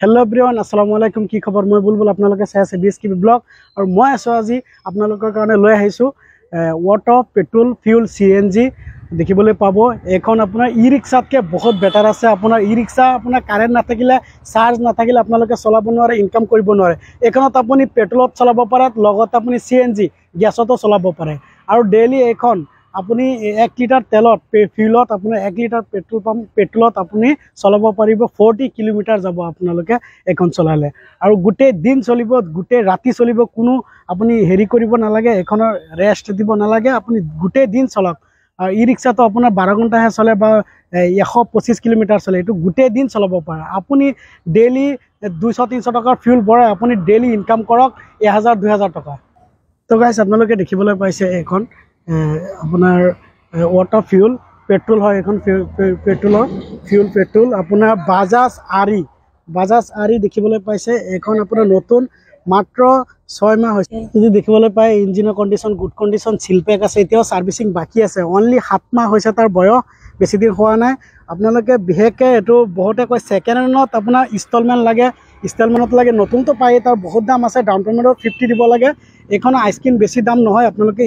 hello everyone अस्सलामु अलैकुम की खबर मैं बुलबुल आपनालोके चाइ আছে BSKB ব্লগ और मैं आছো আজি आपनालोকৰ কাৰণে লৈ আহিছো অটো পেট্रोल फ्यूल CNG দেখিবলৈ পাব এখন আপোনাৰ ই ৰিক্সাতকে বহুত বেটাৰ আছে আপোনাৰ ই ৰিক্সা আপোনাৰ কাৰেন্ট নাথাকিলে চাৰ্জ নাথাকিলে আপোনালোকে চলাব নোৱাৰে ইনকাম কৰিব নোৱাৰে এখনত আপুনি পেট্ৰলত চলাব পাৰে লগত আপুনি CNG গ্যাসতো চলাব পাৰে আৰু ডেইলি এখন আপুনি 1 লিটাৰ তেলত ফিউলত আপুনি 1 লিটাৰ পেট্ৰল পাম্প পেট্ৰলত আপুনি চলাব পাৰিব 40 কিলোমিটাৰ যাব আপোনালোকে এখন চলালে আৰু গুটে দিন চলিব গুটে ৰাতি চলিব কোনো আপুনি হেৰি কৰিব নালাগে এখনৰ ৰেষ্ট দিব নালাগে আপুনি গুটে দিন চলক ই ৰিক্সা তো আপোনাৰ 12 ঘণ্টাহে চলে বা 125 কিলোমিটাৰ চলে এটো গুটে দিন চলাব পাৰে আপুনি ডেইলি 200-300 টকাৰ ফিউল ভৰাই আপুনি ডেইলি ইনকাম কৰক 1000-2000 টকা তো গাইস আপোনালোকে দেখিবলৈ পাইছে এখন আপোনাৰ অটো ফিউল পেট্ৰল হয় এখন পেট্ৰলৰ ফিউল পেট্ৰল আপোনাৰ বাজাজ আৰি দেখিবলৈ পাইছে এখন আপোনাৰ নতুন মাত্ৰ 6 মাহ হৈছে যদি দেখিবলৈ পায় ইঞ্জিনৰ কন্ডিশন গুড কন্ডিশন সিলপেক আছে এতিয়াও সাৰ্ভিসিং বাকি আছে অনলি 7 মাহ হৈছে তাৰ বয়স বেছি দিন হোৱা নাই আপোনালোকে বিহেকে এটো বহুতে কয় সেকেন্ড হেণ্ডত আপোনাৰ ইনষ্টলমেন্ট লাগে ইনষ্টলমেন্টত লাগে নতুন তো পায় তাৰ বহুত দাম আছে ডাউন পেমেন্টত 50 দিব লাগে এখন আইস্কিন বেছি দাম নহয় আপোনালোকে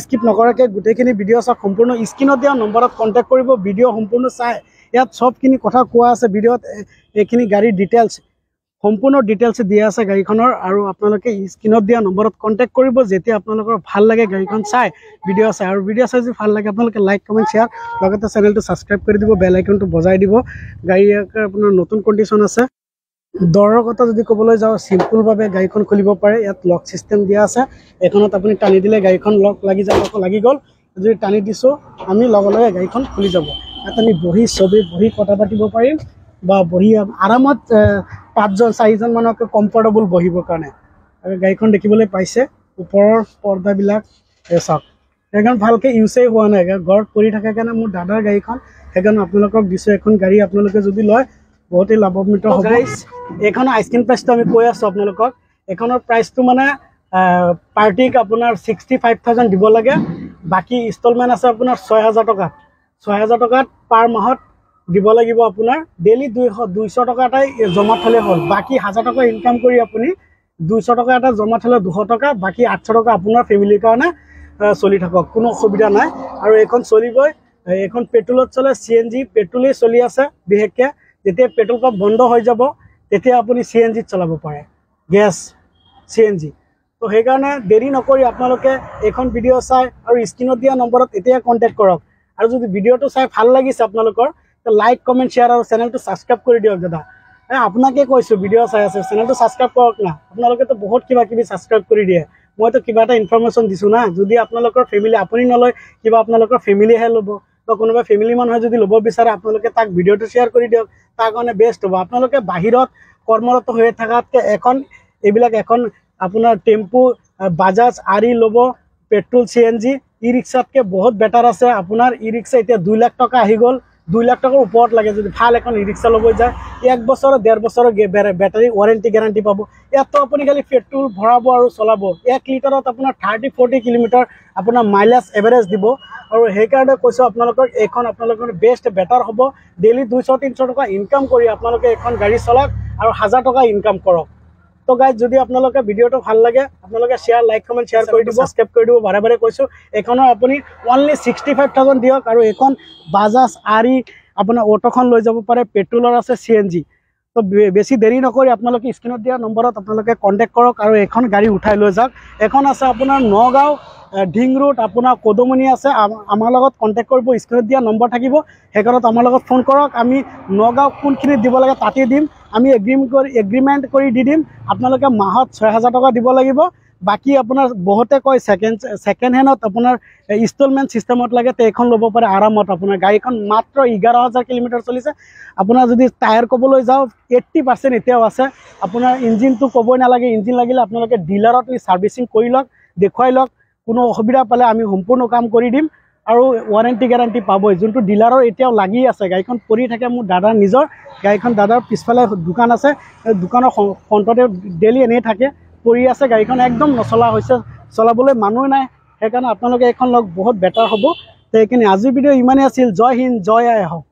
স্কিপ নকৰাকে গুটেখিনি ভিডিও চাওক সম্পূৰ্ণ স্ক্ৰিনত দিয়া নম্বৰত কন্টাক্ট কৰিব ভিডিও সম্পূৰ্ণ চাই ইয়াত সবখিনি কথা কোৱা আছে ভিডিওত এখিনি গাড়ী ডিটেইলছ সম্পূৰ্ণ ডিটেইলছ দিয়া আছে গাড়ীখনৰ আৰু আপোনালোকে স্ক্ৰিনত দিয়া নম্বৰত কন্টাক্ট কৰিব যেতিয়া আপোনালোকৰ ভাল লাগে গাড়ীখন চাই ভিডিও চাই আৰু ভিডিও চাই যদি ভাল লাগে আপোনালোকে লাইক কমেন্ট শেয়াৰ লগতে চেনেলটো সাবস্ক্ৰাইব কৰি দিব বেল আইকনটো বজাই দিব গাড়ী আপোনাৰ নতুন কন্ডিশন আছে দৰৰ কথা যদি ক'বলৈ যাও সিম্পল ভাবে গাড়ীখন খুলিব পাৰে ইয়াত লক সিস্টেম দিয়া আছে এখনত আপুনি টানি দিলে গাড়ীখন লক লাগি যাব লাগি গল যদি টানি দিছো আমি লগে গাড়ীখন খুলি যাব আপুনি বহি ছবি বহি কথা পাতিব পাৰিম বা বহি আৰামত 5-4জন মানক কমফৰ্টেবল বহিবৰ কাৰণে আৰু গাড়ীখন দেখিবলৈ পাইছে ওপৰৰ পৰ্দাবিলাক এছক এখন ভালকে ইউজে হোৱা নাই ঘৰত পৰি থাকে কাৰণে মোৰ দাদাৰ গাড়ীখন এখন আপোনালোকক দিছো এখন গাড়ী আপোনালোকে যদি লয় বহুত লাভৱান্বিত হ'ব গাইস এখন আইস্কিন প্ৰাইসটো আমি কৈ আছো আপোনালোকক এখনৰ প্ৰাইসটো মানে পাৰ্টিক আপোনাৰ 65000 দিব লাগে বাকি ইনষ্টলমেন্ট আছে আপোনাৰ 6000 টকা 6000 টকাত পাৰ মাহত দিব লাগিব আপোনাৰ ডেইলি 200 টকা এটাই জমা থলে হ'ল বাকি 1000 টকা ইনকাম কৰি আপুনি 200 টকা এটা জমা থলে 200 টকা বাকি 800 টকা আপোনাৰ ফ্যামিলিৰ কাৰণে চলি থাকক কোনো অসুবিধা নাই আৰু এখন চলিবই এখন পেট্ৰলত চলে CNG পেট্ৰলে চলি আছে বিহেকে যেতিয়া পেট্ৰল পাম্প বন্ধ হৈ যাব তেতিয়া আপুনি CNG চলাব পাৰে গ্যাস CNG তো সেই কাৰণে দেৰি নকৰি আপোনালোকে এখন ভিডিও চাই আৰু স্ক্ৰিনত দিয়া নম্বৰত এতিয়া কন্টাক্ট কৰক আৰু যদি ভিডিওটো চাই ভাল লাগিছে আপোনালোকৰ তো লাইক কমেন্ট শেয়াৰ আৰু চেনেলটো সাবস্ক্ৰাইব কৰি দিয়ক দাদা আপোনাকে কৈছো ভিডিও চাই আছে চেনেলটো সাবস্ক্ৰাইব কৰক না আপোনালোকে তো বহুত কিবা কিবি সাবস্ক্ৰাইব কৰি দিয়ে মই তো কিবা এটা ইনফৰমেশন দিছো না যদি আপোনালোকৰ ফ্যামিলি আপুনি নলয় কিবা আপোনালোকৰ ফ্যামিলিহে ল'ব তো কোনোবা ফ্যামিলি মানুহে যদি ল'ব বিচাৰে আপোনালোকে তাক ভিডিওটো শেয়াৰ কৰি দিয়ক তাৰ কাৰণে বেষ্ট হ'ব আপোনালোকে বাহিৰত কৰ্মৰত হৈ থাকাতকে এখন এইবিলাক এখন আপোনাৰ টেম্পো বাজাজ আৰি ল'ব পেট্ৰল CNG ই ৰিক্সাতকে বহুত বেটাৰ আছে আপোনাৰ ই ৰিক্সা এতিয়া 2 লাখ টকা আহি গল 2 লাখ টাকাৰ ওপৰত লাগে যদি ভাল এখন ই ৰিক্সা ল'ব যায় 1 বছৰ 1.5 বছৰ ব্যাটাৰী ওয়াৰেন্টি গ্যাৰান্টি পাব ইয়াত আপুনি খালি পেট্ৰল ভৰাব আৰু চলাব 1 লিটাৰত আপোনাৰ 30-40 কিলোমিটাৰ আপোনাৰ মাইলেজ এভাৰেজ দিব আৰু সেই কাৰণে কৈছো আপোনালোকক এখন আপোনালোকৰ বেষ্ট বেটাৰ হ'ব ডেইলি 200-300 টকা ইনকাম কৰি আপোনালোকে এখন গাড়ী চলাক আৰু 1000 টকা ইনকাম কৰক তো গাইজ যদি আপোনালোকে ভিডিওটো ভাল লাগে আপোনালোকে শেয়াৰ লাইক কমেন্ট শেয়াৰ কৰি দিব সাবস্ক্ৰাইব কৰি দিব বাৰে কৈছো এখনৰ আপুনি অনলি 65000 দিয়ক আৰু এখন বাজাজ আৰি আপোনাৰ অটোখন লৈ যাব পাৰে পেট্ৰলৰ আছে CNG তো বেছি দেৰি নকৰি আপোনালোকে স্ক্ৰিনত দিয়া নম্বৰত আপোনালোকে কন্টাক্ট কৰক আৰু এখন গাড়ী উঠাই লৈ যাওক এখন আছে আপোনাৰ নগাঁও ঢিং ৰোড আপোনাৰ কদমনি আছে আমাৰ লগত কন্টাক্ট কৰিব স্ক্ৰিনত দিয়া নম্বৰ থাকিব হেকৰত আমাৰ লগত ফোন কৰক আমি নগাঁও কোনখিনি দিব লাগে তাতে দিম আমি এগ্ৰিমেন্ট কৰি দি দিম আপোনালোকে মাহত 6000 টকা দিব লাগিব বাকি আপোনাৰ বহুতে কয় সেকেন্ড হেণ্ডত আপোনাৰ ইনষ্টলমেন্ট সিস্টেমত লাগে তে এখন ল'ব পাৰে আৰামত আপোনাৰ গাড়ীখন মাত্ৰ 11000 কিলোমিটাৰ চলিছে আপোনাৰ যদি টায়াৰ ক'বলৈ যাও 80% এতিয়াও আছে আপোনাৰ ইঞ্জিনটো ক'বই নালাগে ইঞ্জিন লাগিলে আপোনালোকে ডিলাৰত সাৰ্ভিসিং কৰি লওক দেখুৱাই লওক কোনো অসুবিধা পালে আমি সম্পূৰ্ণ কাম কৰি দিম আৰু ওয়াৰেন্টি গ্যাৰান্টি পাবই যোনটো ডিলাৰৰ এতিয়াও লাগি আছে গাড়ীখন পৰি থাকে মোৰ দাদাৰ নিজৰ গাড়ীখন দাদাৰ পিছফালে দোকান আছে দোকানৰ ফ্ৰণ্টতে ডেইলি এনে থাকে পৰি আছে গাড়ীখন একদম নচলা হৈছে চলাবলৈ মানুহ নাই সেইকাৰণে আপোনালোকে এখন লগ বহুত বেটাৰ হ'ব তো এইখিনি আজি ভিডিও ইমানেই আছিল জয় হিন্দ জয় আই হওক